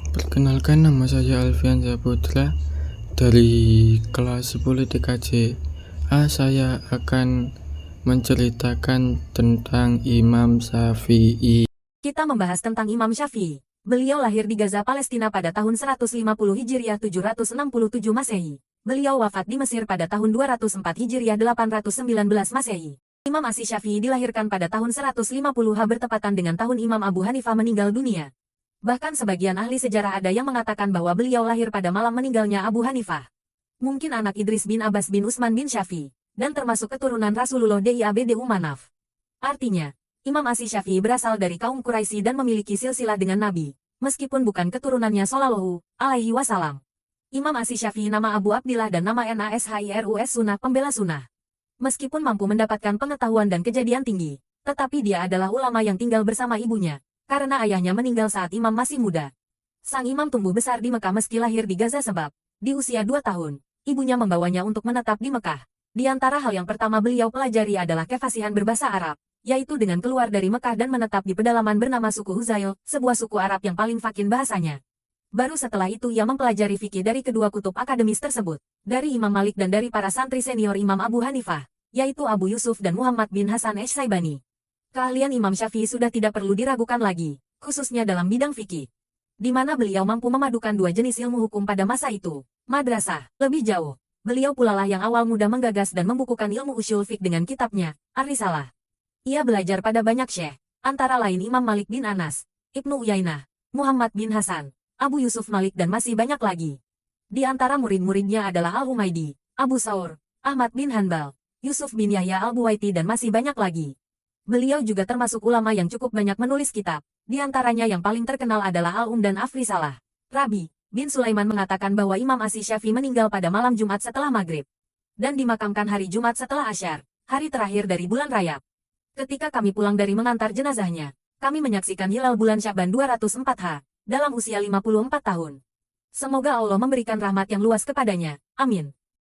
Perkenalkan, nama saya Alfian Saputra dari kelas 10 TKJ A. Saya akan menceritakan tentang Imam Syafi'i. Kita membahas tentang Imam Syafi'i. Beliau lahir di Gaza, Palestina pada tahun 150 Hijriah 767 Masehi. Beliau wafat di Mesir pada tahun 204 Hijriah 819 Masehi. Imam Asy-Syafi'i dilahirkan pada tahun 150 bertepatan dengan tahun Imam Abu Hanifah meninggal dunia. Bahkan sebagian ahli sejarah ada yang mengatakan bahwa beliau lahir pada malam meninggalnya Abu Hanifah. Mungkin anak Idris bin Abbas bin Utsman bin Syafi'i, dan termasuk keturunan Rasulullah DIABDU Manaf. Artinya, Imam Asy-Syafi'i berasal dari kaum Quraisy dan memiliki silsilah dengan Nabi, meskipun bukan keturunannya Shallallahu alaihi wasallam. Imam Asy-Syafi'i nama Abu Abdillah dan nama Nashirus Sunnah, pembela sunnah. Meskipun mampu mendapatkan pengetahuan dan kejadian tinggi, tetapi dia adalah ulama yang tinggal bersama ibunya, karena ayahnya meninggal saat Imam masih muda. Sang Imam tumbuh besar di Mekah meski lahir di Gaza sebab, di usia 2 tahun, ibunya membawanya untuk menetap di Mekah. Di antara hal yang pertama beliau pelajari adalah kefasihan berbahasa Arab, yaitu dengan keluar dari Mekah dan menetap di pedalaman bernama suku Huzail, sebuah suku Arab yang paling fakin bahasanya. Baru setelah itu ia mempelajari fikih dari kedua kutub akademis tersebut, dari Imam Malik dan dari para santri senior Imam Abu Hanifah, yaitu Abu Yusuf dan Muhammad bin Hasan Asy-Syaibani. Keahlian Imam Syafi'i sudah tidak perlu diragukan lagi, khususnya dalam bidang fikih, di mana beliau mampu memadukan dua jenis ilmu hukum pada masa itu, madrasah. Lebih jauh, beliau pula lah yang awal muda menggagas dan membukukan ilmu usyul fiqh dengan kitabnya, Ar-Risalah. Ia belajar pada banyak syekh, antara lain Imam Malik bin Anas, Ibnu Uyainah, Muhammad bin Hasan, Abu Yusuf Malik dan masih banyak lagi. Di antara murid-muridnya adalah Al-Humaidi, Abu Saur, Ahmad bin Hanbal, Yusuf bin Yahya Al-Buwaiti dan masih banyak lagi. Beliau juga termasuk ulama yang cukup banyak menulis kitab, di antaranya yang paling terkenal adalah dan Ar-Risalah. Rabi bin Sulaiman mengatakan bahwa Imam Asy-Syafi'i meninggal pada malam Jumat setelah maghrib, dan dimakamkan hari Jumat setelah Asyar, hari terakhir dari bulan Rajab. Ketika kami pulang dari mengantar jenazahnya, kami menyaksikan hilal bulan Sya'ban 204 dalam usia 54 tahun. Semoga Allah memberikan rahmat yang luas kepadanya. Amin.